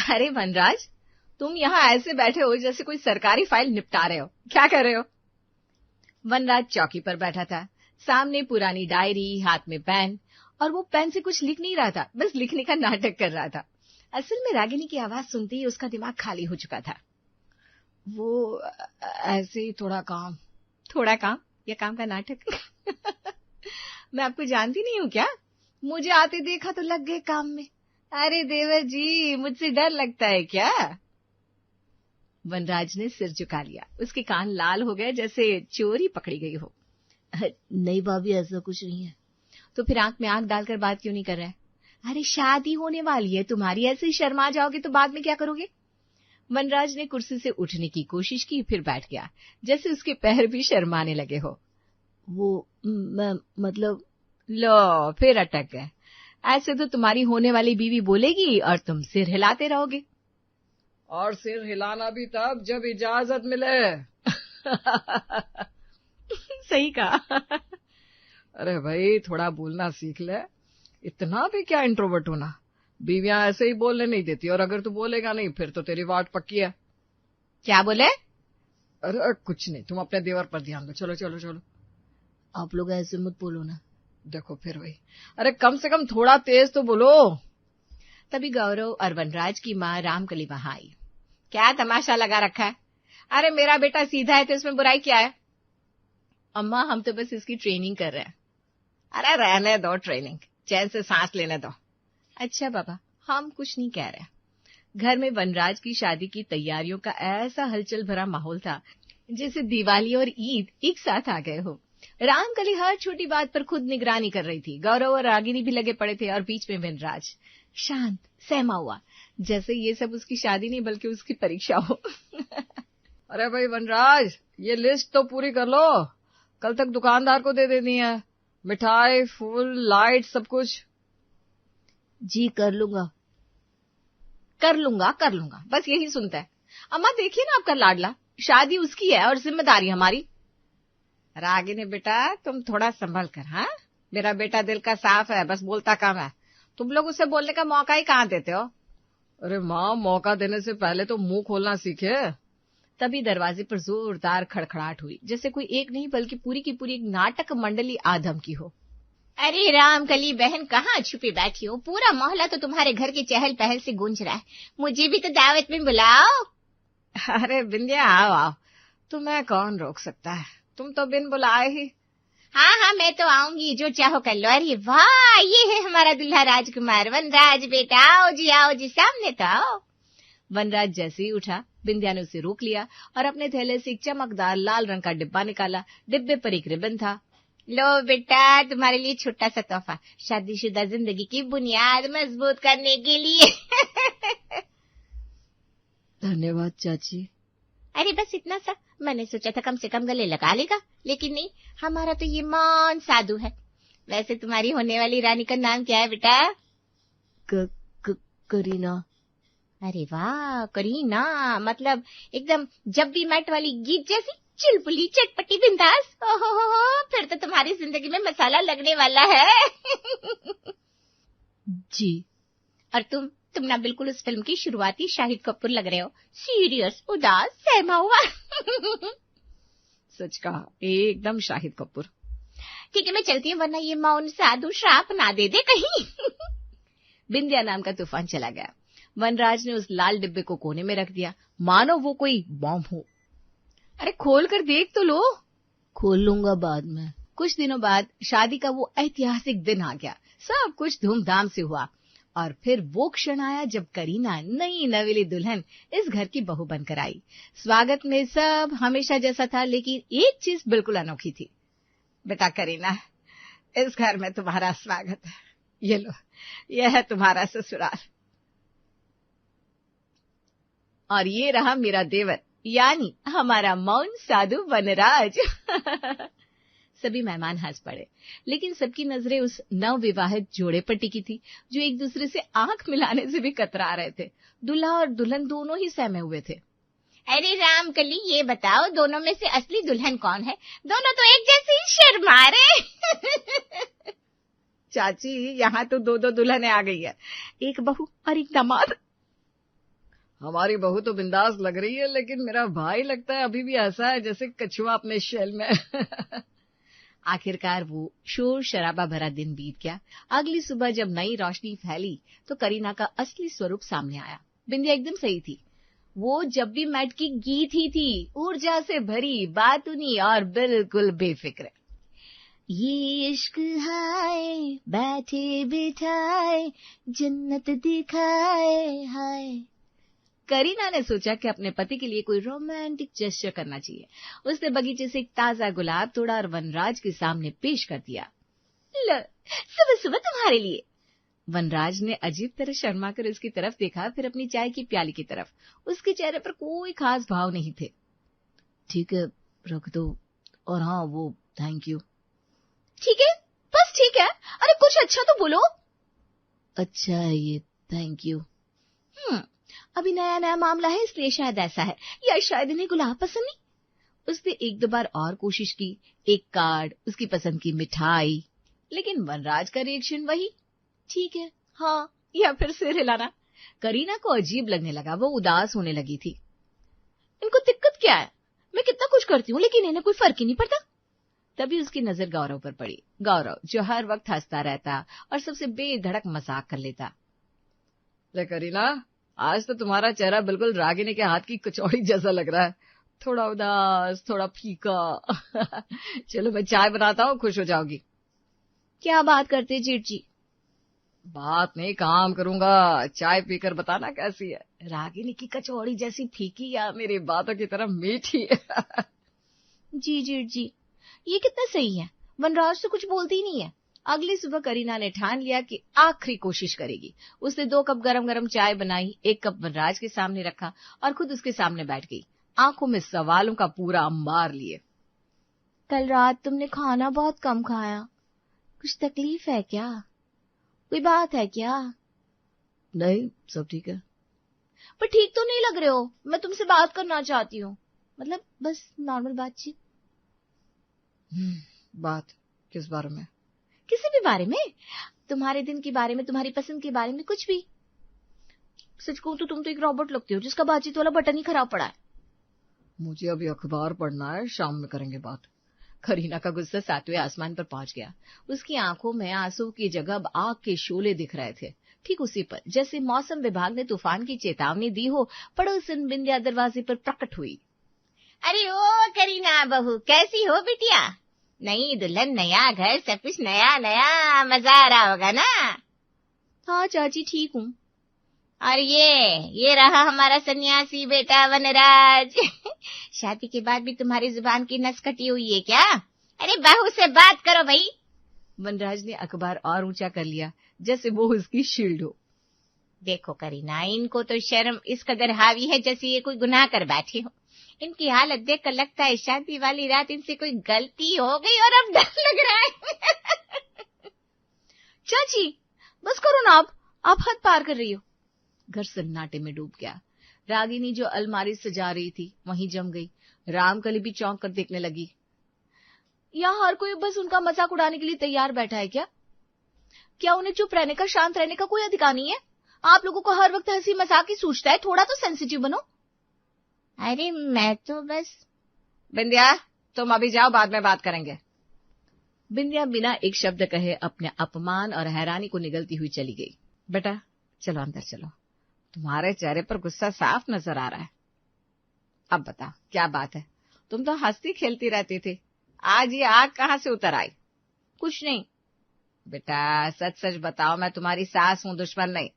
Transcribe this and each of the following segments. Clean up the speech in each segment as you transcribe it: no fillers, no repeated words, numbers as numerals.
अरे वनराज, तुम यहाँ ऐसे बैठे हो जैसे कोई सरकारी फाइल निपटा रहे हो। क्या कर रहे हो? वनराज चौकी पर बैठा था, सामने पुरानी डायरी, हाथ में पेन, और वो पेन से कुछ लिख नहीं रहा था, बस लिखने का नाटक कर रहा था। असल में रागिनी की आवाज सुनते ही उसका दिमाग खाली हो चुका था। वो ऐसे ही थोड़ा काम या काम का नाटक। मैं आपको जानती नहीं हूँ क्या? मुझे आते देखा तो लग गए काम में। अरे देवर जी, मुझसे डर लगता है क्या? वनराज ने सिर झुका लिया, उसके कान लाल हो गए जैसे चोरी पकड़ी गई हो। नहीं भाभी, ऐसा कुछ नहीं है। तो फिर आंख में आंख डालकर बात क्यों नहीं कर रहा है? अरे शादी होने वाली है तुम्हारी, ऐसे ही शर्मा जाओगे तो बाद में क्या करोगे? वनराज ने कुर्सी से उठने की कोशिश की, फिर बैठ गया, जैसे उसके पैर भी शर्माने लगे हो। वो मतलब लो, फिर अटक गए। ऐसे तो तुम्हारी होने वाली बीवी बोलेगी और तुम सिर हिलाते रहोगे। और सिर हिलाना भी तब जब इजाजत मिले। सही कहा। अरे भाई, थोड़ा बोलना सीख ले। इतना भी क्या इंट्रोवर्ट होना। बीवियां ऐसे ही बोलने नहीं देती, और अगर तू बोलेगा नहीं फिर तो तेरी वाट पक्की है। क्या बोले? अरे कुछ नहीं, तुम अपने देवर पर ध्यान दो। चलो चलो चलो। आप लोग ऐसे मत बोलो ना। देखो फिर वही। अरे कम से कम थोड़ा तेज तो बोलो। तभी गौरव और वनराज की माँ रामकली वहां आई। क्या तमाशा लगा रखा है? अरे मेरा बेटा सीधा है तो इसमें बुराई क्या है? अम्मा, हम तो बस इसकी ट्रेनिंग कर रहे हैं। अरे रहने दो ट्रेनिंग, चैन से सांस लेने दो। अच्छा बाबा, हम कुछ नहीं कह रहे। घर में वनराज की शादी की तैयारियों का ऐसा हलचल भरा माहौल था जैसे दिवाली और ईद एक साथ आ गए हो। रामकली हर छोटी बात पर खुद निगरानी कर रही थी। गौरव और रागिनी भी लगे पड़े थे और बीच में वनराज शांत सहमा हुआ, जैसे ये सब उसकी शादी नहीं बल्कि उसकी परीक्षा हो। अरे भाई वनराज, ये लिस्ट तो पूरी कर लो, कल तक दुकानदार को दे देनी है। मिठाई, फूल, लाइट, सब कुछ। जी कर लूंगा, बस यही सुनता है। अम्मा देखिए ना आपका लाडला, शादी उसकी है और जिम्मेदारी हमारी। रागिनी बेटा, तुम थोड़ा संभल कर। हाँ, मेरा बेटा दिल का साफ है, बस बोलता कम है। तुम लोग उसे बोलने का मौका ही कहाँ देते हो? अरे माँ, मौका देने से पहले तो मुंह खोलना सीखे। तभी दरवाजे पर जोरदार खड़खड़ाहट हुई, जैसे कोई एक नहीं बल्कि पूरी की पूरी एक नाटक मंडली आधम की हो। अरे रामकली बहन, कहाँ छुपी बैठी हो? पूरा मोहल्ला तो तुम्हारे घर की चहल पहल से गूंज रहा है। मुझे भी तो दावत में बुलाओ। अरे बिंदिया, आओ आओ, तुम्हें कौन रोक सकता है? तुम तो बिन बुलाए ही। हाँ, मैं तो आऊंगी, जो चाहो कर लो। अरे वाह, ये है हमारा दुल्हा राजकुमार। वनराज बेटा, आओ जी, सामने तो आओ। वनराज जैसे ही उठा, बिंदिया ने उसे रोक लिया और अपने थैले से एक चमकदार लाल रंग का डिब्बा निकाला। डिब्बे पर एक रिबन था। लो बेटा, तुम्हारे लिए छोटा सा तोहफा, शादीशुदा जिंदगी की बुनियाद मजबूत करने के लिए। धन्यवाद चाची। अरे बस इतना सा, मैंने सोचा था कम से कम गले लगा लेगा, लेकिन नहीं, हमारा तो ये मान साधु है। वैसे तुम्हारी होने वाली रानी का नाम क्या है बेटा? करीना। अरे वाह, करीना, मतलब एकदम जब भी मैट वाली गीत जैसी चुलबुली चटपटी बिंदास। ओहो, फिर तो तुम्हारी जिंदगी में मसाला लगने वाला है। जी। और तुम ना बिल्कुल उस फिल्म की शुरुआती शाहिद कपूर लग रहे हो, सीरियस, उदास, सहमा हुआ। सच कहा, एकदम शाहिद कपूर। ठीक है, मैं चलती हूँ, वरना ये मौन साधु श्राप ना दे दे कहीं। बिंदिया नाम का तूफान चला गया। वनराज ने उस लाल डिब्बे को कोने में रख दिया, मानो वो कोई बॉम्ब हो। अरे खोल कर देख तो लो। खोल लूंगा बाद में। कुछ दिनों बाद शादी का वो ऐतिहासिक दिन आ गया। सब कुछ धूमधाम से हुआ और फिर वो क्षण आया जब करीना नई नवेली दुल्हन इस घर की बहू बनकर आई। स्वागत में सब हमेशा जैसा था, लेकिन एक चीज बिल्कुल अनोखी थी। बेटा करीना, इस घर में तुम्हारा स्वागत है। ये लो, यह है तुम्हारा ससुराल। और ये रहा मेरा देवर, यानी हमारा मौन साधु वनराज। सभी मेहमान हंस पड़े, लेकिन सबकी नजरें उस नवविवाहित जोड़े पर टिकी थी जो एक दूसरे से आंख मिलाने से भी कतरा रहे थे। दूल्हा और दुल्हन दोनों ही सहमे हुए थे। अरे रामकली, ये बताओ, दोनों में से असली दुल्हन कौन है? दोनों तो एक जैसे ही शर्मा रहे। चाची, यहाँ तो दो दुल्हनें आ गई है, एक बहू और एक दामाद। हमारी बहू तो बिंदास लग रही है, लेकिन मेरा भाई लगता है अभी भी ऐसा है जैसे कछुआ अपने शेल में। आखिरकार वो शोर शराबा भरा दिन बीत गया। अगली सुबह जब नई रोशनी फैली तो करीना का असली स्वरूप सामने आया। बिंदिया एकदम सही थी। वो जब भी मैट की गीत ही थी, ऊर्जा से भरी, बातूनी और बिल्कुल बेफिक्र। ये इश्क हाय बैठे बिठाए जन्नत दिखाए हाय। करीना ने सोचा कि अपने पति के लिए कोई रोमांटिक जेस्चर करना चाहिए। उसने बगीचे से एक ताजा गुलाब तोड़ा और वनराज के सामने पेश कर दिया। लो, सुबह सुबह तुम्हारे लिए। वनराज ने अजीब तरह शर्मा कर उसकी तरफ देखा, फिर अपनी चाय की प्याली की तरफ। उसके चेहरे पर कोई खास भाव नहीं थे। ठीक है, रख दो। और हाँ, वो थैंक यू। ठीक है, बस ठीक है। अरे कुछ अच्छा तो बोलो। अच्छा है ये, थैंक यू। अभी नया नया मामला है इसलिए शायद ऐसा है, या शायद इन्हें गुलाब पसंद नहीं। उसने एक दो बार और कोशिश की, एक कार्ड, उसकी पसंद की मिठाई, लेकिन वनराज का रिएक्शन वही, ठीक है, हाँ, या फिर सिर हिलाना। करीना को अजीब लगने लगा, वो उदास होने लगी थी। इनको दिक्कत क्या है? मैं कितना कुछ करती हूँ लेकिन इन्हें कोई फर्क ही नहीं पड़ता। तभी उसकी नजर गौरव पर पड़ी। गौरव जो हर वक्त हंसता रहता और सबसे बेधड़क मजाक कर लेता। ले करीना, आज तो तुम्हारा चेहरा बिल्कुल रागिनी के हाथ की कचौड़ी जैसा लग रहा है। थोड़ा उदास, थोड़ा फीका। चलो मैं चाय बनाता हूँ, खुश हो जाओगी। क्या बात करते जेठ जी? बात नहीं, काम करूंगा। चाय पीकर बताना कैसी है। रागिनी की कचौड़ी जैसी फीकी या मेरी बातों की तरह मीठी? जी जेठ जी, ये कितना सही है। वनराज तो कुछ बोलती ही नहीं है। अगली सुबह करीना ने ठान लिया कि आखिरी कोशिश करेगी। उसने 2 कप गरम गरम चाय बनाई, 1 कप वनराज के सामने रखा और खुद उसके सामने बैठ गई, आंखों में सवालों का पूरा अंबार लिए। कल रात तुमने खाना बहुत कम खाया, कुछ तकलीफ है क्या? कोई बात है क्या? नहीं, सब ठीक है। पर ठीक तो नहीं लग रहे हो। मैं तुमसे बात करना चाहती हूँ, मतलब बस नॉर्मल बातचीत। बात किस बारे में? किसी भी बारे में, तुम्हारे दिन के बारे में, तुम्हारी पसंद के बारे में, कुछ भी। सच कहूं तो तुम तो एक रॉबोट लगते हो जिसका बातचीत वाला बटन ही खराब पड़ा है। मुझे अभी अखबार पढ़ना है, शाम में करेंगे बात। करीना का गुस्सा 7वें आसमान पर पहुंच गया। उसकी आंखों में आंसू की जगह अब आग के शोले दिख रहे थे। ठीक उसी पर जैसे मौसम विभाग ने तूफान की चेतावनी दी हो, पड़ोसन बिंदिया दरवाजे पर प्रकट हुई। अरे ओ करीना बहू, कैसी हो बिटिया? नई दुल्हन, नया घर, सब कुछ नया नया, मजा आ रहा होगा ना? हाँ चाची, ठीक हूँ। और ये रहा हमारा सन्यासी बेटा वनराज। शादी के बाद भी तुम्हारी जुबान की नस कटी हुई है क्या? अरे बहू से बात करो भाई। वनराज ने अखबार और ऊंचा कर लिया जैसे वो उसकी शील्ड हो। देखो करीना, इनको तो शर्म इस कदर हावी है जैसे ये कोई गुनाह कर बैठे हो। इनकी हालत देखकर लगता है शादी वाली रात इनसे कोई गलती हो गई और अब डर लग रहा है। चाची बस करो ना, आप हद पार कर रही हो। घर सन्नाटे में डूब गया। रागिनी जो अलमारी सजा रही थी वहीं जम गई। रामकली भी चौंक कर देखने लगी। यहाँ हर कोई बस उनका मजाक उड़ाने के लिए तैयार बैठा है क्या? क्या उन्हें चुप रहने का, शांत रहने का कोई अधिकार नहीं है? आप लोगों को हर वक्त हंसी मजाक ही सूझता है, थोड़ा तो सेंसिटिव बनो। अरे मैं तो बस। बिंदिया तुम अभी जाओ, बाद में बात करेंगे। बिंदिया बिना एक शब्द कहे अपने अपमान और हैरानी को निगलती हुई चली गई। बेटा चलो अंदर चलो, तुम्हारे चेहरे पर गुस्सा साफ नजर आ रहा है। अब बताओ क्या बात है? तुम तो हंसती खेलती रहती थी, आज ये आग कहाँ से उतर आई? कुछ नहीं। बेटा सच सच बताओ, मैं तुम्हारी सास हूँ, दुश्मन नहीं।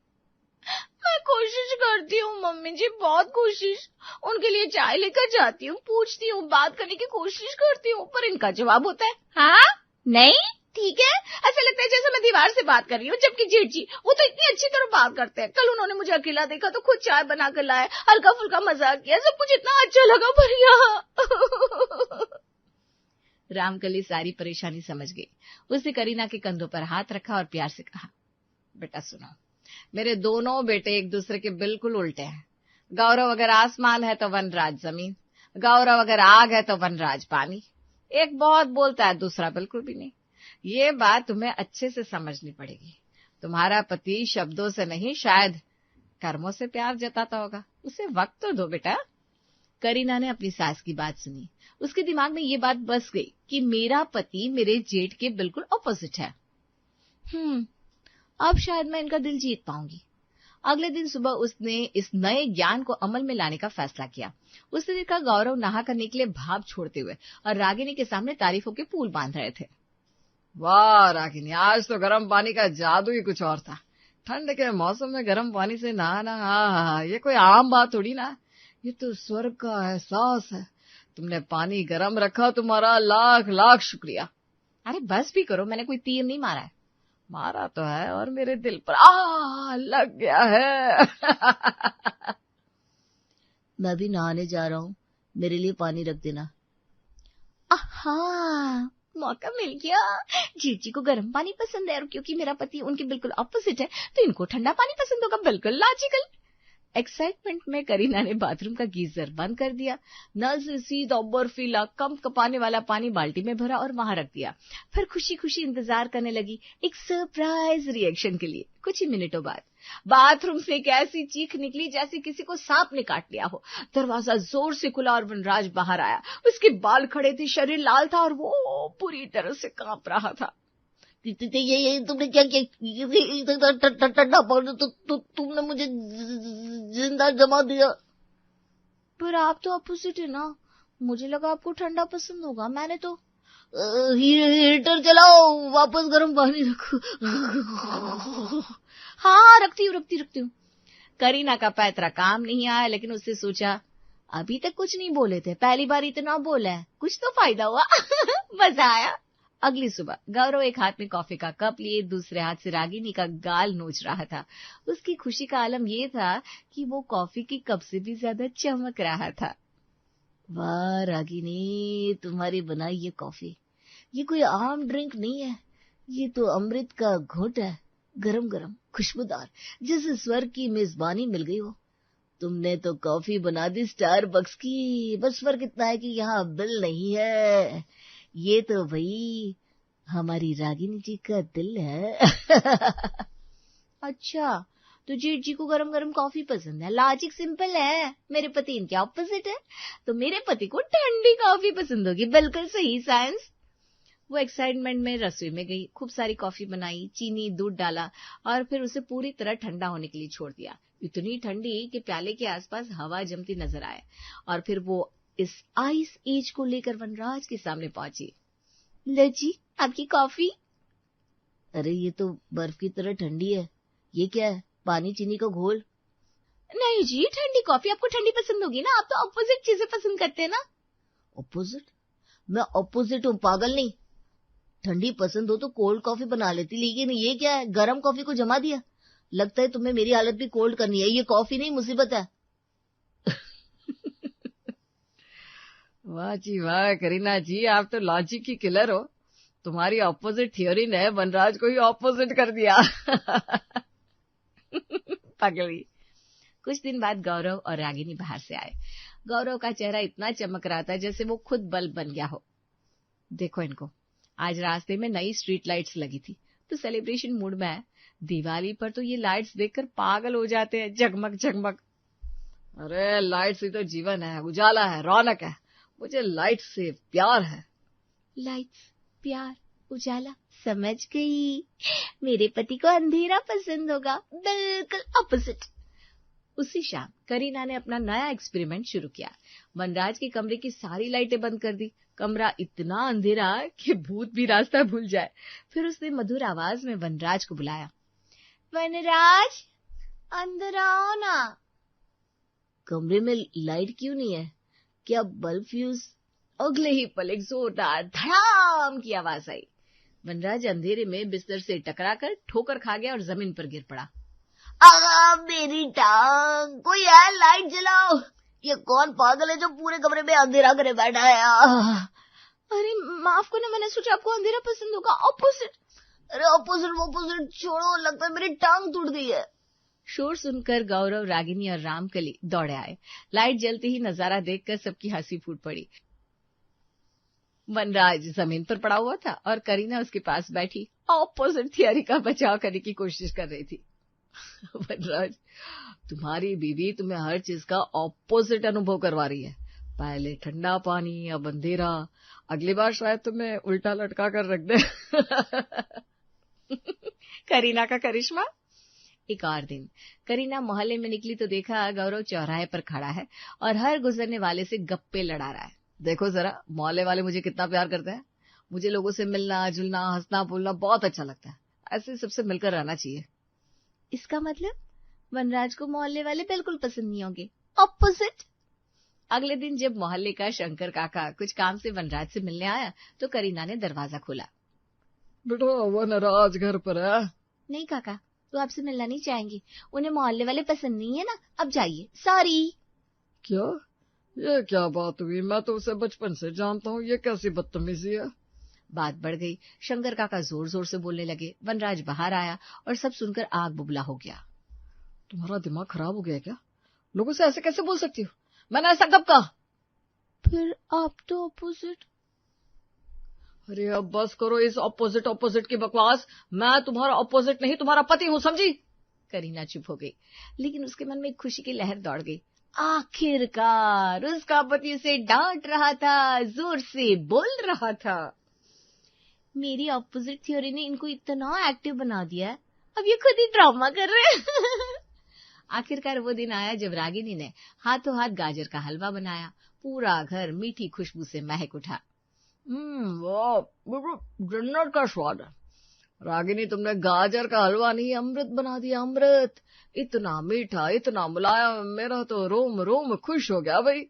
मैं कोशिश करती हूँ मम्मी जी, बहुत कोशिश। उनके लिए चाय लेकर जाती हूँ, पूछती हूँ, बात करने की कोशिश करती हूँ, पर इनका जवाब होता है हाँ नहीं ठीक है। ऐसा लगता है जैसे मैं दीवार से बात कर रही हूँ, जबकि जेठ जी वो तो इतनी अच्छी तरह बात करते हैं। कल उन्होंने मुझे अकेला देखा तो खुद चाय बना कर लाए, हल्का फुल्का मजाक किया, सब कुछ इतना अच्छा लगा, पर यहाँ। रामकली सारी परेशानी समझ गई। उसने करीना के कंधों पर हाथ रखा और प्यार से कहा, बेटा सुनो, मेरे दोनों बेटे एक दूसरे के बिल्कुल उल्टे हैं। गौरव अगर आसमान है तो वनराज जमीन, गौरव अगर आग है तो वनराज पानी। एक बहुत बोलता है, दूसरा बिल्कुल भी नहीं। ये बात तुम्हें अच्छे से समझनी पड़ेगी। तुम्हारा पति शब्दों से नहीं, शायद कर्मों से प्यार जताता होगा, उसे वक्त तो दो बेटा। करीना ने अपनी सास की बात सुनी। उसके दिमाग में ये बात बस गई कि मेरा पति मेरे जेठ के बिल्कुल ऑपोजिट है। अब शायद मैं इनका दिल जीत पाऊंगी। अगले दिन सुबह उसने इस नए ज्ञान को अमल में लाने का फैसला किया। उसने देखा गौरव नहा कर निकले भाप छोड़ते हुए और रागिनी के सामने तारीफों के पुल बांध रहे थे। वाह रागिनी, आज तो गर्म पानी का जादू ही कुछ और था। ठंड के मौसम में गर्म पानी से नहाना, हाँ, ये कोई आम बात थोड़ी ना, ये तो स्वर्ग का एहसास है। तुमने पानी गर्म रखा, तुम्हारा लाख लाख शुक्रिया। अरे बस भी करो, मैंने कोई तीर नहीं मारा है। मारा तो है, और मेरे दिल पर लग गया है। मैं भी नहाने जा रहा हूँ, मेरे लिए पानी रख देना। मौका मिल गया। जीजी को गर्म पानी पसंद है और क्योंकि मेरा पति उनके बिल्कुल ऑपोजिट है तो इनको ठंडा पानी पसंद होगा। बिल्कुल लॉजिकल। एक्साइटमेंट में करीना ने बाथरूम का गीजर बंद कर दिया। नल से सीधा बर्फीला कम कपाने वाला पानी बाल्टी में भरा और वहां रख दिया। फिर खुशी खुशी इंतजार करने लगी एक सरप्राइज रिएक्शन के लिए। कुछ ही मिनटों बाद बाथरूम से एक ऐसी चीख निकली जैसे किसी को सांप ने काट लिया हो। दरवाजा जोर से खुला और वनराज बाहर आया। उसके बाल खड़े थे, शरीर लाल था और वो पूरी तरह से कांप रहा था। ये तुमने क्या किया? ठंडा पानी तो तुमने मुझे जिंदा जमा दिया। पर आप तो अपोजिट है ना, मुझे लगा आपको ठंडा पसंद होगा। मैंने तो हीटर चलाओ, वापस गर्म पानी रखो। हाँ रखती हूँ। करीना का पैतरा काम नहीं आया, लेकिन उससे सोचा अभी तक कुछ नहीं बोले थे, पहली बार इतना बोला है, कुछ तो फायदा हुआ। मजा आया। अगली सुबह गौरव एक हाथ में कॉफी का कप लिए दूसरे हाथ से रागिनी का गाल नोच रहा था। उसकी खुशी का आलम ये था कि वो कॉफी की कप से भी ज्यादा चमक रहा था। वाह रागिनी, तुम्हारी बनाई ये कॉफी, ये कोई आम ड्रिंक नहीं है, ये तो अमृत का घोट है, गरम गरम खुशबूदार, जैसे स्वर्ग की मेजबानी मिल गई हो। तुमने तो कॉफी बना दी स्टारबक्स की, बस फर्क इतना है कि यहाँ बिल नहीं है। ये तो भाई हमारी रागिनी जी का दिल है। अच्छा, तो जेठ जी को गरम गरम कॉफी पसंद है। लॉजिक सिंपल है, मेरे पति इनके ऑपोजिट है तो मेरे पति को ठंडी कॉफी पसंद होगी। बिल्कुल सही साइंस। वो एक्साइटमेंट में रसोई में गई, खूब सारी कॉफी बनाई, चीनी दूध डाला और फिर उसे पूरी तरह ठंडा होने के लिए छोड़ दिया। इतनी ठंडी कि प्याले के आसपास हवा जमती नजर आए। और फिर वो इस आइस एज को लेकर वनराज के सामने पहुंची। लो जी आपकी कॉफी। अरे ये तो बर्फ की तरह ठंडी है, ये क्या है? पानी चीनी का घोल? नहीं जी, ठंडी कॉफी आपको ठंडी पसंद होगी ना, आप तो ऑपोजिट चीजें पसंद करते हैं ना। ऑपोजिट? मैं ऑपोजिट हूँ, पागल नहीं। ठंडी पसंद हो तो कोल्ड कॉफी बना लेती, लेकिन ये क्या है, गरम कॉफी को जमा दिया। लगता है तुम्हें मेरी हालत भी कोल्ड करनी है। ये कॉफी नहीं मुसीबत है। वाह जी वाह करीना जी, आप तो लॉजिक की किलर हो। तुम्हारी ऑपोजिट थ्योरी ने वनराज को ही ऑपोजिट कर दिया। पगली। कुछ दिन बाद गौरव और रागिनी बाहर से आए। गौरव का चेहरा इतना चमक रहा था जैसे वो खुद बल्ब बन गया हो। देखो इनको, आज रास्ते में नई स्ट्रीट लाइट्स लगी थी तो सेलिब्रेशन मूड में है। दिवाली पर तो ये लाइट्स देखकर पागल हो जाते हैं, जगमग जगमग। अरे लाइट्स ही तो जीवन है, उजाला है, रौनक है। मुझे लाइट से प्यार है। लाइट्स, प्यार, उजाला, समझ गई। मेरे पति को अंधेरा पसंद होगा, बिल्कुल ऑपोजिट। उसी शाम करीना ने अपना नया एक्सपेरिमेंट शुरू किया। वनराज के कमरे की सारी लाइटें बंद कर दी। कमरा इतना अंधेरा कि भूत भी रास्ता भूल जाए। फिर उसने मधुर आवाज में वनराज को बुलाया। वनराज, अंदर आओ ना। कमरे में लाइट क्यों नहीं है? क्या बल्ब फ्यूज? अगले ही पल एक जोरदार धड़ाम की आवाज आई। वनराज अंधेरे में बिस्तर से टकराकर ठोकर खा गया और जमीन पर गिर पड़ा। मेरी टांग, कोई है, लाइट जलाओ। ये कौन पागल है जो पूरे कमरे में अंधेरा करे बैठा है? अरे माफ करना, मैंने सोचा आपको अंधेरा पसंद होगा, ऑपोजिट। अरे ऑपोजिट छोड़ो, लगता है मेरी टांग टूट गई है। शोर सुनकर गौरव, रागिनी और रामकली दौड़े आए। लाइट जलते ही नजारा देखकर सबकी हंसी फूट पड़ी। वनराज जमीन पर पड़ा हुआ था और करीना उसके पास बैठी ऑपोजिट थियरी का बचाव करने की कोशिश कर रही थी। वनराज, तुम्हारी बीवी तुम्हें हर चीज का ऑपोजिट अनुभव करवा रही है। पहले ठंडा पानी, अब अंधेरा। अगली बार शायद तुम्हें उल्टा लटका कर रख दे। करीना का करिश्मा। एक और दिन करीना मोहल्ले में निकली तो देखा गौरव चौराहे पर खड़ा है और हर गुजरने वाले से गप्पे लड़ा रहा है। देखो जरा, मोहल्ले वाले मुझे कितना प्यार करते हैं। मुझे लोगों से मिलना जुलना, हंसना बोलना बहुत अच्छा लगता है। ऐसे सबसे मिलकर रहना चाहिए। इसका मतलब वनराज को मोहल्ले वाले बिल्कुल पसंद नहीं होंगे, ऑपोजिट। अगले दिन जब मोहल्ले का शंकर काका कुछ काम से वनराज से मिलने आया तो करीना ने दरवाजा खोला। बेटा, वनराज घर पर है? नहीं काका, वो आपसे मिलना नहीं चाहेंगे, उन्हें मोहल्ले वाले पसंद नहीं है ना, अब जाइए, सॉरी। क्या? ये क्या बात हुई? मैं तो उसे बचपन से जानता हूँ, ये कैसी बदतमीजी है। बात बढ़ गई। शंकर काका जोर जोर से बोलने लगे। वनराज बाहर आया और सब सुनकर आग बुबला हो गया। तुम्हारा दिमाग खराब हो गया क्या? लोगों से ऐसे कैसे बोल सकती हो? मैंने ऐसा कब कहा? फिर आप तो ऑपोजिट। अरे अब बस करो इस ऑपोजिट ऑपोजिट की बकवास। मैं तुम्हारा ऑपोजिट नहीं, तुम्हारा पति हूँ, समझी? करीना चुप हो गई, लेकिन उसके मन में एक खुशी की लहर दौड़ गई। आखिरकार उसका पति उसे डांट रहा था, जोर से बोल रहा था। मेरी ऑपोजिट थ्योरी ने इनको इतना एक्टिव बना दिया है, अब ये खुद ही ड्रामा कर रहे हैं। आखिरकार वो दिन आया जब रागिनी ने हाथों हाथ गाजर का हलवा बनाया। पूरा घर मीठी खुशबू से महक उठा। वाह, जन्नत का स्वाद है। रागिनी, तुमने गाजर का हलवा नहीं, अमृत बना दिया, अमृत। इतना मीठा, इतना मुलायम, मेरा तो रोम रोम खुश हो गया भाई।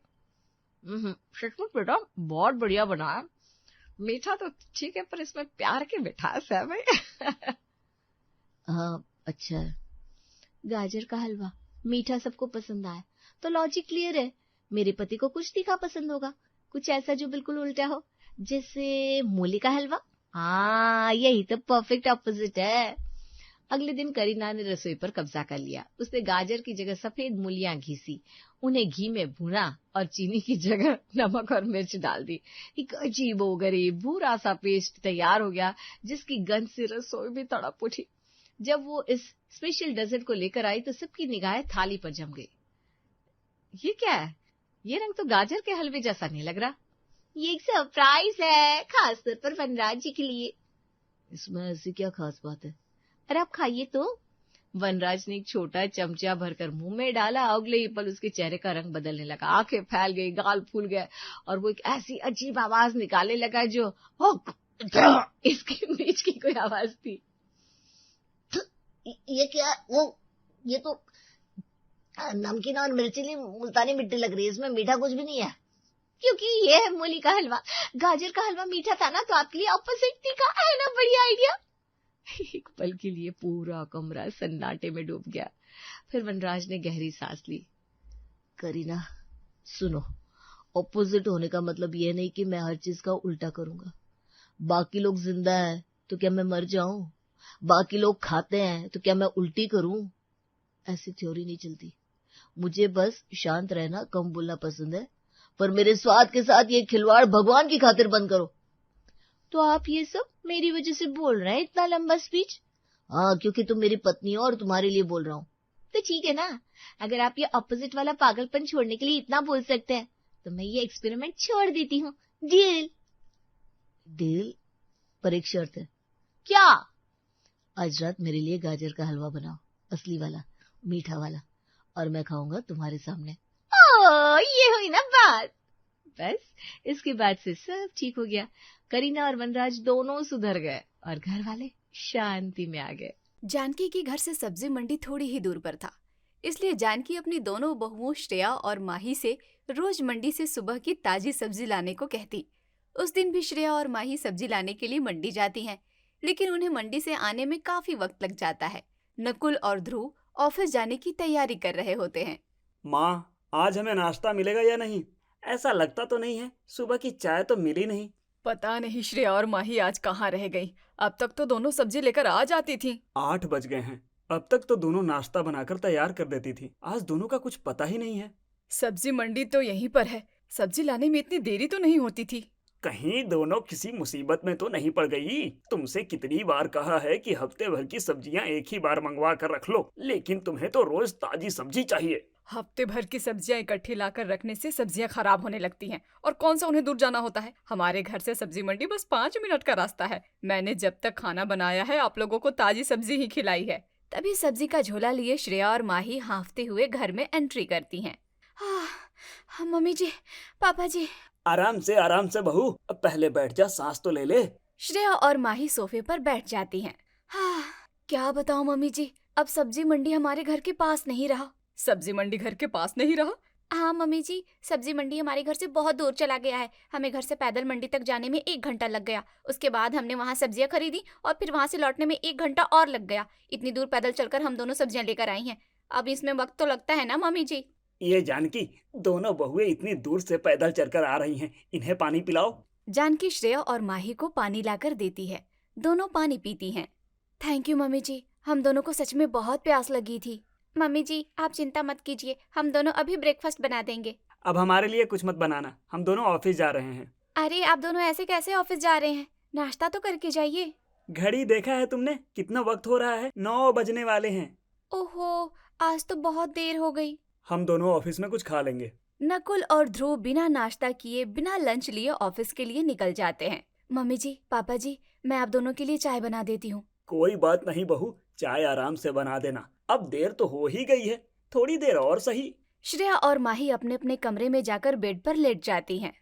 सचमुच बेटा, बहुत बढ़िया बना है। मीठा तो ठीक है, पर इसमें प्यार की मिठास है भाई। हाँ, अच्छा है। गाजर का हलवा मीठा सबको पसंद आया तो लॉजिक क्लियर है, मेरे पति को कुछ तीखा पसंद होगा, कुछ ऐसा जो बिल्कुल उल्टा हो, जैसे मूली का हलवा। हाँ, यही तो परफेक्ट ऑपोजिट है। अगले दिन करीना ने रसोई पर कब्जा कर लिया। उसने गाजर की जगह सफेद मूलियां घीसी, उन्हें घी में भुना और चीनी की जगह नमक और मिर्च डाल दी। एक अजीबोगरीब भूरा सा पेस्ट तैयार हो गया, जिसकी गंध से रसोई भी तड़प उठी। जब वो इस स्पेशल डेजर्ट को लेकर आई तो सबकी निगाहें थाली पर जम गई। ये क्या है? ये रंग तो गाजर के हलवे जैसा नहीं लग रहा। ये एक सरप्राइज है, खास तौर पर वनराज जी के लिए। इसमें ऐसी क्या खास बात है? अरे आप खाइए तो। वनराज ने एक छोटा चमचा भरकर मुंह में डाला। अगले ही पल उसके चेहरे का रंग बदलने लगा, आंखें फैल गई, गाल फूल गए और वो एक ऐसी अजीब आवाज निकालने लगा जो इसके बीच की कोई आवाज थी। ये क्या? ये तो नमकीन और मिर्चीली मुल्तानी मिट्टी लग रही है, इसमें मीठा कुछ भी नहीं है। क्योंकि ये है मूली का हलवा। गाजर का हलवा मीठा था ना, तो आपके लिए ऑपोजिट तीखा है ना, बढ़िया आइडिया। एक पल के लिए पूरा कमरा सन्नाटे में डूब गया। फिर वनराज ने गहरी सांस ली। करीना सुनो, ऑपोजिट होने का मतलब ये नहीं कि मैं हर चीज का उल्टा करूंगा। बाकी लोग जिंदा है तो क्या मैं मर जाऊं? बाकी लोग खाते हैं तो क्या मैं उल्टी करूं? ऐसी थ्योरी नहीं चलती। मुझे बस शांत रहना, कम बोलना पसंद है, पर मेरे स्वाद के साथ ये खिलवाड़ भगवान की खातिर बंद करो। तो आप ये सब मेरी वजह से बोल रहे हैं, इतना लंबा स्पीच? हाँ, क्योंकि तुम मेरी पत्नी हो और तुम्हारे लिए बोल रहा हूँ। तो ठीक है ना, अगर आप ये ऑपोजिट वाला पागलपन छोड़ने के लिए इतना बोल सकते हैं तो मैं ये एक्सपेरिमेंट छोड़ देती हूँ। डील? डील, पर एक शर्त है। क्या? आज रात मेरे लिए गाजर का हलवा बनाओ, असली वाला, मीठा वाला, और मैं खाऊंगा तुम्हारे सामने। ये हुई ना बात। बस इसके बाद से सब ठीक हो गया। करीना और वनराज दोनों सुधर गए और घर वाले शांति में आ गए। जानकी के घर से सब्जी मंडी थोड़ी ही दूर पर था, इसलिए जानकी अपनी दोनों बहुओं श्रेया और माही से रोज मंडी से सुबह की ताजी सब्जी लाने को कहती। उस दिन भी श्रेया और माही सब्जी लाने के लिए मंडी जाती हैं, लेकिन उन्हें मंडी से आने में काफी वक्त लग जाता है। नकुल और ध्रुव ऑफिस जाने की तैयारी कर रहे होते हैं। माँ, आज हमें नाश्ता मिलेगा या नहीं? ऐसा लगता तो नहीं है, सुबह की चाय तो मिली नहीं। पता नहीं श्रेया और माही आज कहाँ रह गई। अब तक तो दोनों सब्जी लेकर आ जाती थी। 8 बज गए हैं, अब तक तो दोनों नाश्ता बनाकर तैयार कर देती थी। आज दोनों का कुछ पता ही नहीं है। सब्जी मंडी तो यहीं पर है, सब्जी लाने में इतनी देरी तो नहीं होती थी। कहीं दोनों किसी मुसीबत में तो नहीं पड़ गई? तुमसे कितनी बार कहा है कि हफ्ते भर की सब्जियां एक ही बार मंगवा कर रख लो, लेकिन तुम्हें तो रोज ताजी सब्जी चाहिए। हफ्ते भर की सब्जियां इकट्ठी लाकर रखने से सब्जियां खराब होने लगती हैं। और कौन सा उन्हें दूर जाना होता है? हमारे घर से सब्जी मंडी बस 5 मिनट का रास्ता है। मैंने जब तक खाना बनाया है आप लोगों को ताजी सब्जी ही खिलाई है। तभी सब्जी का झोला लिए श्रेया और माही हाँफते हुए घर में एंट्री करती हैं। मम्मी जी, पापा जी। आराम से बहू, अब पहले बैठ जा, सांस तो ले ले। श्रेया और माही सोफे पर बैठ जाती हैं। क्या बताऊं मम्मी जी, अब सब्जी मंडी हमारे घर के पास नहीं रहा। सब्जी मंडी घर के पास नहीं रहा? हाँ मम्मी जी, सब्जी मंडी हमारे घर से बहुत दूर चला गया है। हमें घर से पैदल मंडी तक जाने में 1 घंटा लग गया। उसके बाद हमने वहाँ सब्जियाँ खरीदी और फिर वहाँ से लौटने में 1 घंटा और लग गया। इतनी दूर पैदल चलकर हम दोनों सब्जियाँ लेकर आई हैं। अब इसमें वक्त तो लगता है ना मम्मी जी। ये जानकी, दोनों बहुएं इतनी दूर से पैदल चलकर आ रही हैं, इन्हें पानी पिलाओ। जानकी श्रेया और माही को पानी लाकर देती है। दोनों पानी पीती हैं। थैंक यू मम्मी जी, हम दोनों को सच में बहुत प्यास लगी थी। मम्मी जी आप चिंता मत कीजिए, हम दोनों अभी ब्रेकफास्ट बना देंगे। अब हमारे लिए कुछ मत बनाना, हम दोनों ऑफिस जा रहे हैं। अरे आप दोनों ऐसे कैसे ऑफिस जा रहे हैं? नाश्ता तो करके जाइए। घड़ी देखा है तुमने? कितना वक्त हो रहा है, 9 बजने वाले हैं। ओहो, आज तो बहुत देर हो गई। हम दोनों ऑफिस में कुछ खा लेंगे। नकुल और ध्रुव बिना नाश्ता किए बिना लंच लिए ऑफिस के लिए निकल जाते हैं। मम्मी जी, पापा जी, मैं आप दोनों के लिए चाय बना देती हूँ। कोई बात नहीं बहू, चाय आराम से बना देना, अब देर तो हो ही गई है, थोड़ी देर और सही। श्रेया और माही अपने अपने कमरे में जाकर बेड पर लेट जाती हैं।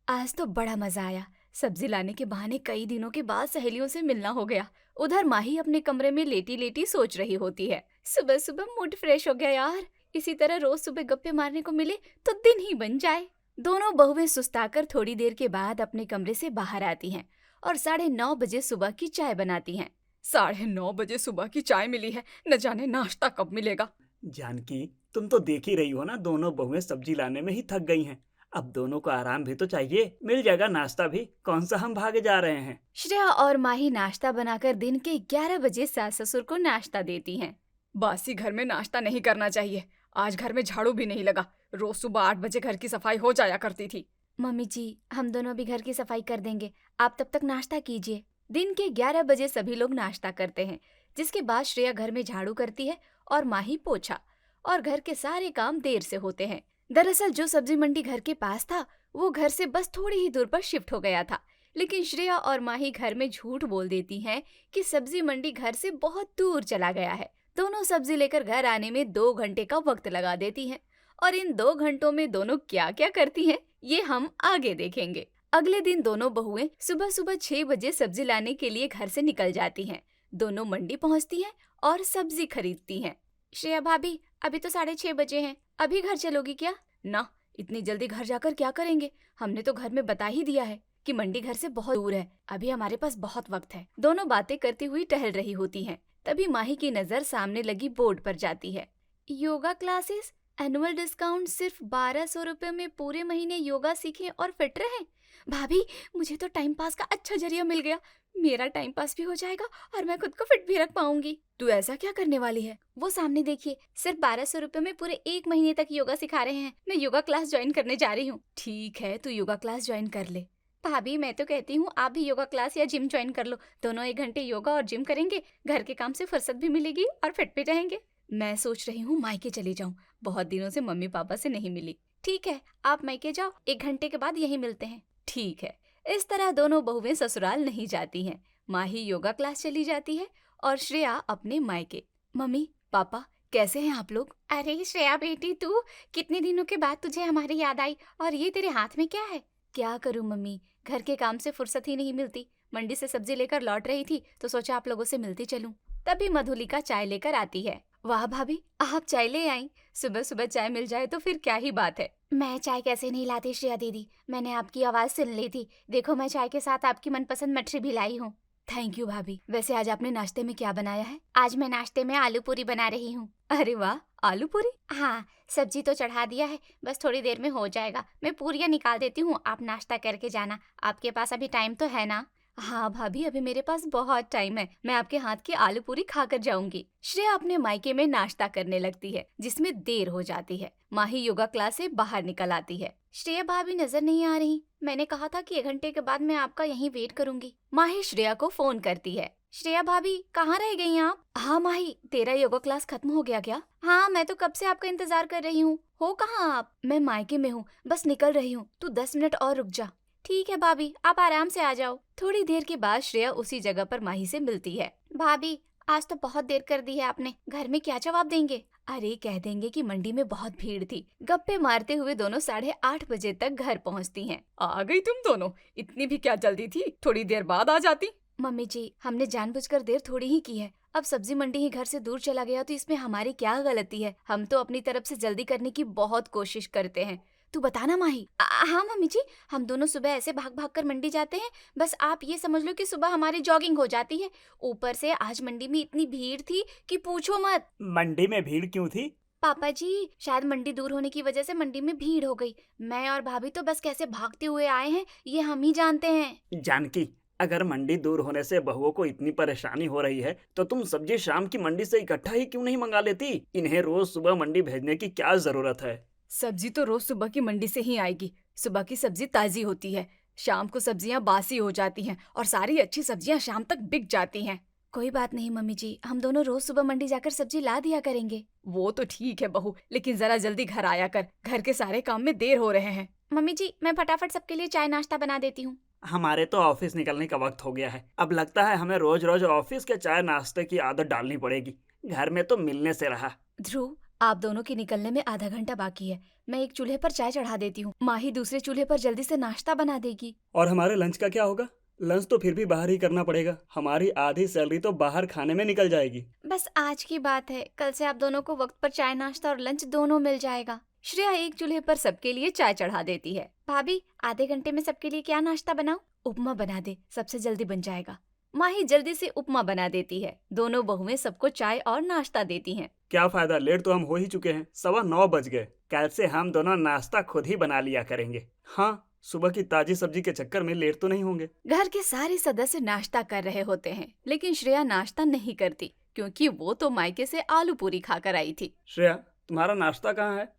आज तो बड़ा मजा आया। सब्जी लाने के बहाने कई दिनों के बाद सहेलियों से मिलना हो गया। उधर माही अपने कमरे में लेटी लेटी सोच रही होती है। सुबह सुबह मूड फ्रेश हो गया यार। इसी तरह रोज सुबह गप्पे मारने को मिले तो दिन ही बन जाए। दोनों बहुएं सुस्ताकर थोड़ी देर के बाद अपने कमरे से बाहर आती हैं और 9:30 बजे सुबह की चाय बनाती हैं। 9:30 बजे सुबह की चाय मिली है, न जाने नाश्ता कब मिलेगा। जानकी, तुम तो देख ही रही हो ना, दोनों बहुएं सब्जी लाने में ही थक गई हैं। अब दोनों को आराम भी तो चाहिए, मिल जाएगा नाश्ता भी, कौन सा हम भागे जा रहे हैं। श्रेया और माही नाश्ता बनाकर दिन के 11 बजे सास ससुर को नाश्ता देती हैं। बासी घर में नाश्ता नहीं करना चाहिए। आज घर में झाड़ू भी नहीं लगा। रोज सुबह 8 बजे घर की सफाई हो जाया करती थी। मम्मी जी, हम दोनों भी घर की सफाई कर देंगे, आप तब तक नाश्ता कीजिए। दिन के 11 बजे सभी लोग नाश्ता करते हैं, जिसके बाद श्रेया घर में झाड़ू करती है और माही पोछा, और घर के सारे काम देर से होते हैं। दरअसल जो सब्जी मंडी घर के पास था वो घर से बस थोड़ी ही दूर पर शिफ्ट हो गया था, लेकिन श्रेया और माही घर में झूठ बोल देती हैं कि सब्जी मंडी घर से बहुत दूर चला गया है। दोनों सब्जी लेकर घर आने में 2 घंटे का वक्त लगा देती हैं, और इन 2 घंटों में दोनों क्या क्या करती हैं ये हम आगे देखेंगे। अगले दिन दोनों बहुएं सुबह सुबह 6 बजे सब्जी लाने के लिए घर से निकल जाती हैं। दोनों मंडी पहुंचती हैं और सब्जी खरीदती हैं। श्रेया भाभी, अभी तो 6:30 बजे हैं, अभी घर चलोगी क्या? ना, इतनी जल्दी घर जाकर क्या करेंगे? हमने तो घर में बता ही दिया है कि मंडी घर से बहुत दूर है, अभी हमारे पास बहुत वक्त है। दोनों बातें करती हुई टहल रही होती हैं। तभी माही की नजर सामने लगी बोर्ड पर जाती है। योगा क्लासेस, एनुअल डिस्काउंट सिर्फ 1200 रुपए में पूरे महीने योगा सीखें और फिट रहें। भाभी, मुझे तो टाइम पास का अच्छा जरिया मिल गया। मेरा टाइम पास भी हो जाएगा और मैं खुद को फिट भी रख पाऊंगी। तू ऐसा क्या करने वाली है? वो सामने देखिए, सिर्फ 1200 रुपए में पूरे 1 महीने तक योगा सिखा रहे हैं। मैं योगा क्लास ज्वाइन करने जा रही हूँ। ठीक है, तू योगा क्लास ज्वाइन कर ले। भाभी, मैं तो कहती हूँ आप भी योगा क्लास या जिम ज्वाइन कर लो। दोनों 1 घंटे योगा और जिम करेंगे, घर के काम से फुर्सत भी मिलेगी और फिट भी रहेंगे। मैं सोच रही हूँ मायके चली जाऊँ, बहुत दिनों से मम्मी पापा से नहीं मिली। ठीक है, आप मायके जाओ, 1 घंटे के बाद यहीं मिलते हैं। ठीक है। इस तरह दोनों बहुएं ससुराल नहीं जाती हैं। माही योगा क्लास चली जाती है और श्रेया अपने मायके। मम्मी पापा, कैसे हैं आप लोग? अरे श्रेया बेटी, तू कितने दिनों के बाद तुझे हमारी याद आई, और ये तेरे हाथ में क्या है? क्या करूं मम्मी, घर के काम से फुर्सत ही नहीं मिलती। मंडी से सब्जी लेकर लौट रही थी तो सोचा आप लोगों से मिलती चलूं। तभी मधुलिका चाय लेकर आती है। वाह भाभी, आप चाय ले आई। सुबह सुबह चाय मिल जाए तो फिर क्या ही बात है। मैं चाय कैसे नहीं लाती श्रेया दीदी, मैंने आपकी आवाज सुन ली थी। देखो, मैं चाय के साथ आपकी मनपसंद मठरी भी लाई हूँ। थैंक यू भाभी। वैसे आज आपने नाश्ते में क्या बनाया है? आज मैं नाश्ते में आलू पूरी बना रही हूँ। अरे वाह, आलू पूरी? हाँ, सब्जी तो चढ़ा दिया है, बस थोड़ी देर में हो जाएगा। मैं पूरियाँ निकाल देती हूँ, आप नाश्ता करके जाना। आपके पास अभी टाइम तो है ना? हाँ भाभी, अभी मेरे पास बहुत टाइम है, मैं आपके हाथ की आलू पूरी खाकर जाऊंगी। श्रेया अपने मायके में नाश्ता करने लगती है, जिसमें देर हो जाती है। माही योगा क्लास से बाहर निकल आती है। श्रेया भाभी नजर नहीं आ रही, मैंने कहा था कि 1 घंटे के बाद मैं आपका यहीं वेट करूंगी। माही श्रेया को फोन करती है। श्रेया भाभी, कहाँ रह गई आप? हाँ माही, तेरा योगा क्लास खत्म हो गया क्या? हाँ, मैं तो कब से आपका इंतजार कर रही हूँ। हो कहाँ आप? मैं मायके में हूँ, बस निकल रही हूँ, तू 10 मिनट और रुक जा। ठीक है भाभी, आप आराम से आ जाओ। थोड़ी देर के बाद श्रेया उसी जगह पर माही से मिलती है। भाभी, आज तो बहुत देर कर दी है आपने, घर में क्या जवाब देंगे? अरे कह देंगे कि मंडी में बहुत भीड़ थी। गप्पे मारते हुए दोनों 8:30 बजे तक घर पहुंचती हैं। आ गई तुम दोनों, इतनी भी क्या जल्दी थी, थोड़ी देर बाद आ जाती। मम्मी जी, हमने जानबूझकर देर थोड़ी ही की है। अब सब्जी मंडी ही घर से दूर चला गया तो इसमें हमारी क्या गलती है? हम तो अपनी तरफ से जल्दी करने की बहुत कोशिश करते हैं। तू बता ना माही। हाँ मम्मी जी, हम दोनों सुबह ऐसे भाग भाग कर मंडी जाते हैं, बस आप ये समझ लो कि सुबह हमारी जॉगिंग हो जाती है। ऊपर से आज मंडी में इतनी भीड़ थी कि पूछो मत। मंडी में भीड़ क्यों थी? पापा जी, शायद मंडी दूर होने की वजह से मंडी में भीड़ हो गई। मैं और भाभी तो बस कैसे भागते हुए आए हैं ये हम ही जानते हैं। जानकी, अगर मंडी दूर होने से बहुओं को इतनी परेशानी हो रही है तो तुम सब्जी शाम की मंडी से इकट्ठा ही क्यों नहीं मंगा लेती? इन्हें रोज सुबह मंडी भेजने की क्या जरूरत है? सब्जी तो रोज सुबह की मंडी से ही आएगी। सुबह की सब्जी ताजी होती है, शाम को सब्जियां बासी हो जाती हैं और सारी अच्छी सब्जियां शाम तक बिक जाती हैं। कोई बात नहीं मम्मी जी, हम दोनों रोज सुबह मंडी जाकर सब्जी ला दिया करेंगे। वो तो ठीक है बहू, लेकिन जरा जल्दी घर आया कर, घर के सारे काम में देर हो रहे हैं। मम्मी जी, मैं फटाफट सबके लिए चाय नाश्ता बना देती हूँ। हमारे तो ऑफिस निकलने का वक्त हो गया है। अब लगता है हमें रोज रोज ऑफिस के चाय नाश्ते की आदत डालनी पड़ेगी। घर में तो मिलने से रहा। ध्रुव, आप दोनों के निकलने में आधा घंटा बाकी है। मैं एक चूल्हे पर चाय चढ़ा देती हूँ, माही दूसरे चूल्हे पर जल्दी से नाश्ता बना देगी। और हमारे लंच का क्या होगा? लंच तो फिर भी बाहर ही करना पड़ेगा। हमारी आधी सैलरी तो बाहर खाने में निकल जाएगी। बस आज की बात है, कल से आप दोनों को वक्त पर चाय नाश्ता और लंच दोनों मिल जाएगा। श्रेया एक चूल्हे पर सबके लिए चाय चढ़ा देती है। भाभी, आधे घंटे में सबके लिए क्या नाश्ता बनाऊं? उपमा बना दे, सबसे जल्दी बन जाएगा। माही जल्दी से उपमा बना देती है। दोनों बहुएं सबको चाय और नाश्ता देती हैं। क्या फायदा, लेट तो हम हो ही चुके हैं। 9:15 बज गए। कल से हम दोनों नाश्ता खुद ही बना लिया करेंगे। हाँ, सुबह की ताजी सब्जी के चक्कर में लेट तो नहीं होंगे। घर के सारे सदस्य नाश्ता कर रहे होते हैं, लेकिन श्रेया नाश्ता नहीं करती क्योंकि वो तो मायके से आलू पूरी खाकर आई थी। श्रेया, तुम्हारा नाश्ता कहाँ है?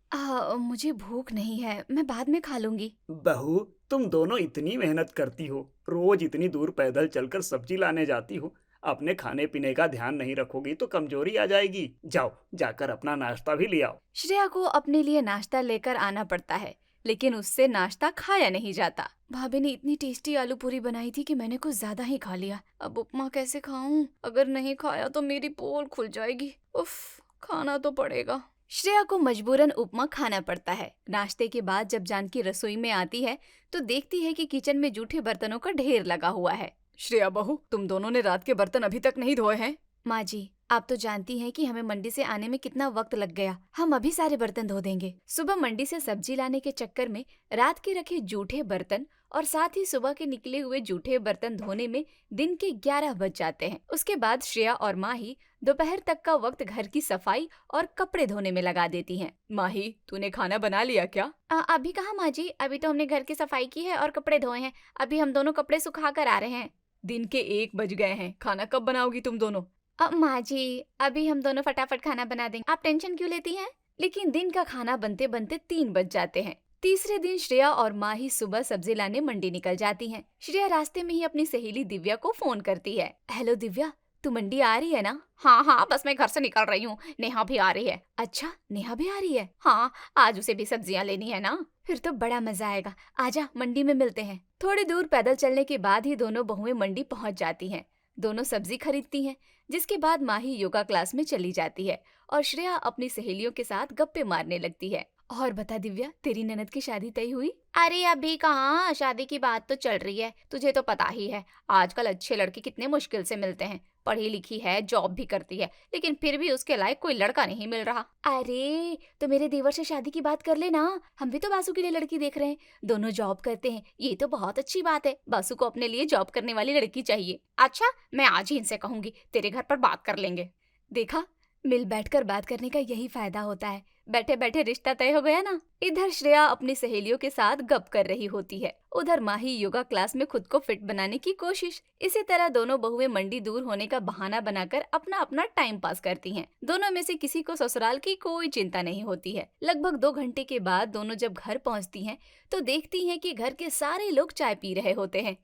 मुझे भूख नहीं है, मैं बाद में खा लूंगी। बहू, तुम दोनों इतनी मेहनत करती हो, रोज इतनी दूर पैदल चलकर सब्जी लाने जाती हो, अपने खाने पीने का ध्यान नहीं रखोगी तो कमजोरी आ जाएगी। जाओ, जाकर अपना नाश्ता भी ले आओ। श्रेया को अपने लिए नाश्ता लेकर आना पड़ता है, लेकिन उससे नाश्ता खाया नहीं जाता। भाभी ने इतनी टेस्टी आलू पूरी बनाई थी कि मैंने कुछ ज्यादा ही खा लिया। अब उपमा कैसे खाऊं? अगर नहीं खाया तो मेरी पोल खुल जाएगी। उफ, खाना तो पड़ेगा। श्रेया को मजबूरन उपमा खाना पड़ता है। नाश्ते के बाद जब जानकी रसोई में आती है तो देखती है कि किचन में जूठे बर्तनों का ढेर लगा हुआ है। श्रेया बहू, तुम दोनों ने रात के बर्तन अभी तक नहीं धोए हैं? माँ जी, आप तो जानती हैं कि हमें मंडी से आने में कितना वक्त लग गया। हम अभी सारे बर्तन धो देंगे। सुबह मंडी से सब्जी लाने के चक्कर में रात के रखे जूठे बर्तन और साथ ही सुबह के निकले हुए जूठे बर्तन धोने में दिन के 11 बज जाते हैं। उसके बाद श्रेया और माही दोपहर तक का वक्त घर की सफाई और कपड़े धोने में लगा देती हैं। माही, तूने खाना बना लिया क्या? अभी कहाँ माँ जी, अभी तो हमने घर की सफाई की है और कपड़े धोए हैं। अभी हम दोनों कपड़े सुखा कर आ रहे हैं। दिन के 1 बज गए हैं, खाना कब बनाओगी तुम दोनों? माँ जी, अभी हम दोनों फटाफट खाना बना देंगे, आप टेंशन क्यों लेती हैं? लेकिन दिन का खाना बनते बनते 3 बज जाते हैं। तीसरे दिन श्रेया और माही सुबह सब्जी लाने मंडी निकल जाती हैं। श्रेया रास्ते में ही अपनी सहेली दिव्या को फोन करती है। हेलो दिव्या, तू मंडी आ रही है ना? हाँ, बस मैं घर से निकल रही हूँ। नेहा भी आ रही है। अच्छा, नेहा भी आ रही है? हाँ, आज उसे भी सब्जियाँ लेनी है ना। फिर तो बड़ा मजा आएगा। आजा, मंडी में मिलते हैं। थोड़ी दूर पैदल चलने के बाद ही दोनों बहुएं मंडी पहुंच जाती हैं। दोनों सब्जी खरीदती हैं, जिसके बाद माही योगा क्लास में चली जाती है और श्रेया अपनी सहेलियों के साथ गप्पे मारने लगती है। और बता दिव्या, तेरी ननद की शादी तय हुई? अरे अभी कहाँ, शादी की बात तो चल रही है। तुझे तो पता ही है, आजकल अच्छे लड़के कितने मुश्किल से मिलते हैं। पढ़ी लिखी है, जॉब भी करती है, लेकिन फिर भी उसके लायक कोई लड़का नहीं मिल रहा। अरे तो मेरे देवर से शादी की बात कर लेना, हम भी तो बासु के लिए लड़की देख रहे हैं। दोनों जॉब करते हैं, ये तो बहुत अच्छी बात है। बासु को अपने लिए जॉब करने वाली लड़की चाहिए। अच्छा, मैं आज ही इनसे कहूंगी, तेरे घर पर बात कर लेंगे। देखा, मिल बैठकर बात करने का यही फायदा होता है। बैठे बैठे रिश्ता तय हो गया ना। इधर श्रेया अपनी सहेलियों के साथ गप कर रही होती है, उधर माही योगा क्लास में खुद को फिट बनाने की कोशिश। इसी तरह दोनों बहुएं मंडी दूर होने का बहाना बनाकर अपना अपना टाइम पास करती हैं। दोनों में से किसी को ससुराल की कोई चिंता नहीं होती है। लगभग 2 घंटे के बाद दोनों जब घर पहुंचती हैं तो देखती हैं कि घर के सारे लोग चाय पी रहे होते हैं।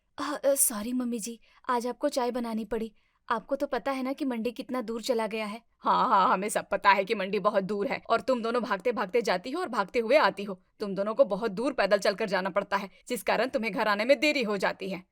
सॉरी मम्मी जी, आज आपको चाय बनानी पड़ी। आपको तो पता है ना कि मंडी कितना दूर चला गया है। हाँ हाँ, हमें सब पता है कि मंडी बहुत दूर है और तुम दोनों भागते भागते जाती हो और भागते हुए आती हो। तुम दोनों को बहुत दूर पैदल चलकर जाना पड़ता है, जिस कारण तुम्हें घर आने में देरी हो जाती है।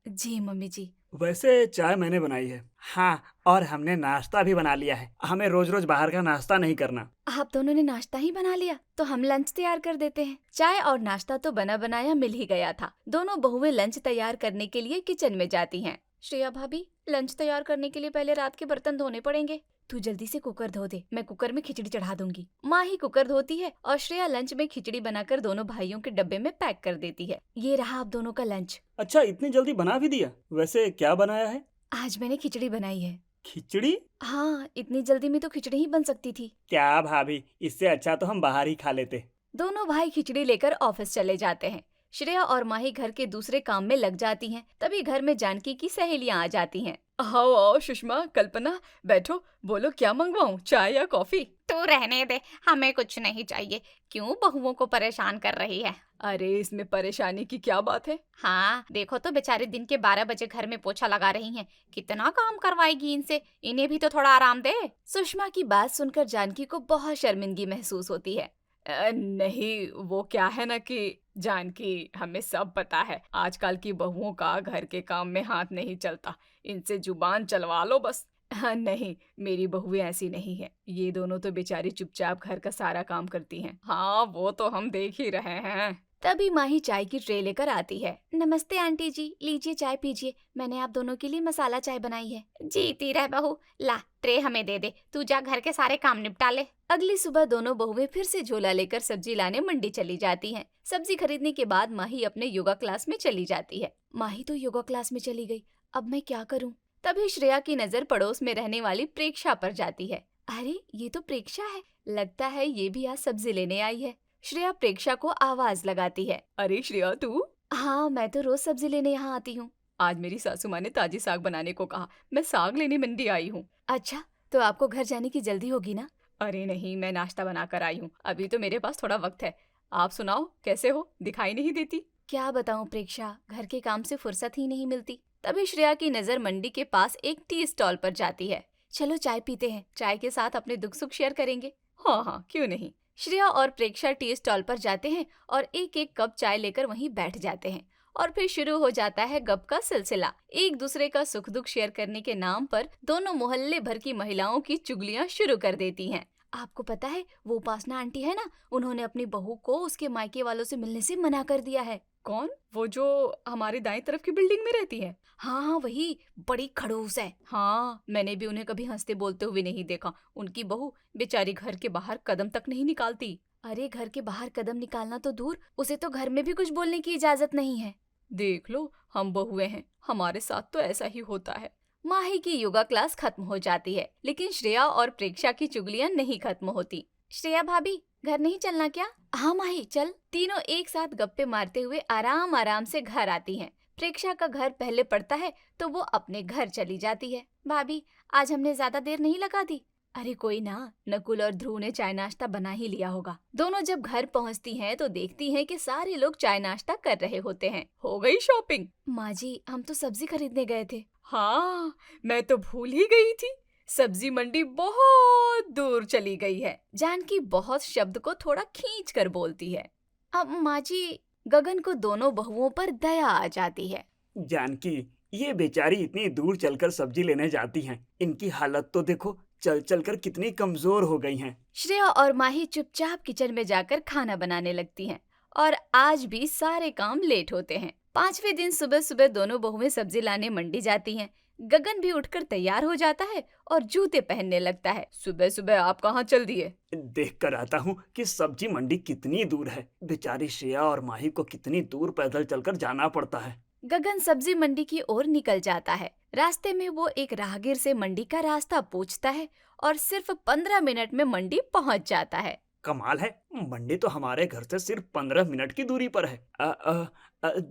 जी मम्मी जी। वैसे चाय मैंने बनाई है। हाँ, और हमने नाश्ता भी बना लिया है। हमें रोज रोज बाहर का नाश्ता नहीं करना। आप दोनों ने नाश्ता ही बना लिया, तो हम लंच तैयार कर देते हैं। चाय और नाश्ता तो बना बनाया मिल ही गया था। दोनों बहुएं लंच तैयार करने के लिए किचन में जाती हैं। श्रेया भाभी, लंच तैयार करने के लिए पहले रात के बर्तन धोने पड़ेंगे। तू जल्दी से कुकर धो दे, मैं कुकर में खिचड़ी चढ़ा दूंगी। माही कुकर धोती है और श्रेया लंच में खिचड़ी बनाकर दोनों भाइयों के डब्बे में पैक कर देती है। ये रहा आप दोनों का लंच। अच्छा, इतनी जल्दी बना भी दिया? वैसे क्या बनाया है? आज मैंने खिचड़ी बनाई है। खिचड़ी? हाँ, इतनी जल्दी में तो खिचड़ी ही बन सकती थी। क्या भाभी, इससे अच्छा तो हम बाहर ही खा लेते। दोनों भाई खिचड़ी लेकर ऑफिस चले जाते हैं। श्रेया और माही घर के दूसरे काम में लग जाती हैं। तभी घर में जानकी की सहेलियां आ जाती हैं। आओ आओ सुषमा, कल्पना, बैठो। बोलो क्या मंगवाऊं, चाय या कॉफी? तू रहने दे, हमें कुछ नहीं चाहिए। क्यों बहुओं को परेशान कर रही है? अरे इसमें परेशानी की क्या बात है? हाँ, देखो तो बेचारी दिन के 12 बजे घर में पोछा लगा रही हैं। कितना काम करवाएगी इनसे, इन्हें भी तो थोड़ा आराम दे। सुषमा की बात सुनकर जानकी को बहुत शर्मिंदगी महसूस होती है। नहीं, वो क्या है ना कि जानकी, हमें सब पता है आजकल की बहुओं का घर के काम में हाथ नहीं चलता। इनसे जुबान चलवा लो बस। नहीं, मेरी बहुएं ऐसी नहीं है। ये दोनों तो बेचारी चुपचाप घर का सारा काम करती हैं। हाँ, वो तो हम देख ही रहे हैं। तभी माही चाय की ट्रे लेकर आती है। नमस्ते आंटी जी, लीजिए चाय पीजिए। मैंने आप दोनों के लिए मसाला चाय बनाई है। जीती रह बहू, ला ट्रे हमें दे दे। तू जा घर के सारे काम निपटा ले। अगली सुबह दोनों बहुएं फिर से झोला लेकर सब्जी लाने मंडी चली जाती हैं। सब्जी खरीदने के बाद माही अपने योगा क्लास में चली जाती है। माही तो योगा क्लास में चली गई, अब मैं क्या करूं? तभी श्रेया की नजर पड़ोस में रहने वाली प्रेक्षा पर जाती है। अरे ये तो प्रेक्षा है, लगता है ये भी आज सब्जी लेने आई है। श्रेया प्रेक्षा को आवाज लगाती है। अरे श्रेया, तू? हाँ, मैं तो रोज सब्जी लेने यहाँ आती हूँ। आज मेरी सासू माँ ने ताजी साग बनाने को कहा, मैं साग लेने मंडी आई हूँ। अच्छा, तो आपको घर जाने की जल्दी होगी ना? अरे नहीं, मैं नाश्ता बनाकर आई हूँ, अभी तो मेरे पास थोड़ा वक्त है। आप सुनाओ, कैसे हो? दिखाई नहीं देती। क्या बताऊँ प्रेक्षा, घर के काम से फुर्सत ही नहीं मिलती। तभी श्रेया की नजर मंडी के पास एक टी स्टॉल पर जाती है। चलो चाय पीते हैं, चाय के साथ अपने दुख सुख शेयर करेंगे। हाँ हाँ, क्यों नहीं। श्रेया और प्रेक्षा टी स्टॉल पर जाते हैं और एक एक कप चाय लेकर वहीं बैठ जाते हैं और फिर शुरू हो जाता है गप का सिलसिला। एक दूसरे का सुख दुख शेयर करने के नाम पर दोनों मोहल्ले भर की महिलाओं की चुगलियां शुरू कर देती हैं। आपको पता है वो उपासना आंटी है ना, उन्होंने अपनी बहू को उसके मायके वालों से मिलने से मना कर दिया है। कौन? वो जो हमारी दाईं तरफ की बिल्डिंग में रहती है? हाँ, वही, बड़ी खड़ूस है। हाँ, मैंने भी उन्हें कभी हंसते बोलते हुए नहीं देखा। उनकी बहू बेचारी घर के बाहर कदम तक नहीं निकालती। अरे घर के बाहर कदम निकालना तो दूर, उसे तो घर में भी कुछ बोलने की इजाजत नहीं है। देख लो, हम बहुएं हैं, हमारे साथ तो ऐसा ही होता है। माही की योगा क्लास खत्म हो जाती है, लेकिन श्रेया और प्रेक्षा की चुगलियां नहीं खत्म होती। श्रेया भाभी, घर नहीं चलना क्या? हाँ माही, चल। तीनों एक साथ गप्पे मारते हुए आराम आराम से घर आती हैं। प्रेक्षा का घर पहले पड़ता है तो वो अपने घर चली जाती है। भाभी, आज हमने ज्यादा देर नहीं लगा दी। अरे कोई ना, नकुल और ध्रुव ने चाय नाश्ता बना ही लिया होगा। दोनों जब घर पहुंचती हैं तो देखती हैं कि सारे लोग चाय नाश्ता कर रहे होते हैं। हो गई शॉपिंग? माँ जी, हम तो सब्जी खरीदने गए थे। हाँ, मैं तो भूल ही गई थी, सब्जी मंडी बहुत दूर चली गई है। जानकी बहुत शब्द को थोड़ा खींच कर बोलती है। अब माँ जी, गगन को दोनों बहुओं पर दया आ जाती है। जानकी, ये बेचारी इतनी दूर चलकर सब्जी लेने जाती हैं, इनकी हालत तो देखो, चल चल कर कितनी कमजोर हो गई हैं। श्रेया और माही चुपचाप किचन में जाकर खाना बनाने लगती हैं और आज भी सारे काम लेट होते हैं। 5वें दिन सुबह सुबह दोनों बहुएं सब्जी लाने मंडी जाती हैं। गगन भी उठकर तैयार हो जाता है और जूते पहनने लगता है। सुबह सुबह आप कहाँ चल दिए? देख कर आता हूँ कि सब्जी मंडी कितनी दूर है। बेचारी श्रेया और माही को कितनी दूर पैदल चलकर जाना पड़ता है। गगन सब्जी मंडी की ओर निकल जाता है। रास्ते में वो एक राहगीर से मंडी का रास्ता पूछता है और सिर्फ 15 मिनट में मंडी पहुंच जाता है। कमाल है, मंडी तो हमारे घर से सिर्फ 15 मिनट की दूरी पर है।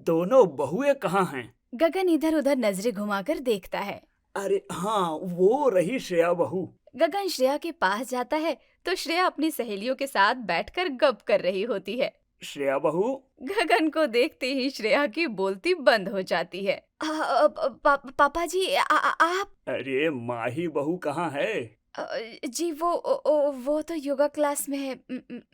दोनों बहुएं कहाँ हैं? गगन इधर उधर नजरें घुमाकर देखता है। अरे हाँ, वो रही श्रेया बहू। गगन श्रेया के पास जाता है तो श्रेया अपनी सहेलियों के साथ बैठकर गप कर रही होती है। श्रेया बहू। गगन को देखते ही श्रेया की बोलती बंद हो जाती है। पापा जी आप? अरे माही बहू कहाँ है? जी वो तो योगा क्लास में है,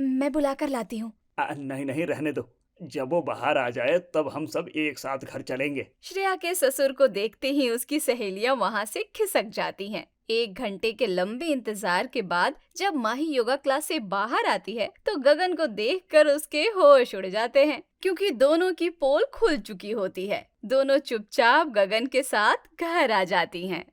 मैं बुलाकर लाती हूँ। नहीं नहीं, रहने दो, जब वो बाहर आ जाए तब हम सब एक साथ घर चलेंगे। श्रेया के ससुर को देखते ही उसकी सहेलियां वहां से खिसक जाती हैं। 1 घंटे के लंबे इंतजार के बाद जब माही योगा क्लास से बाहर आती है तो गगन को देखकर उसके होश उड़ जाते हैं, क्योंकि दोनों की पोल खुल चुकी होती है। दोनों चुपचाप गगन के साथ घर आ जाती हैं।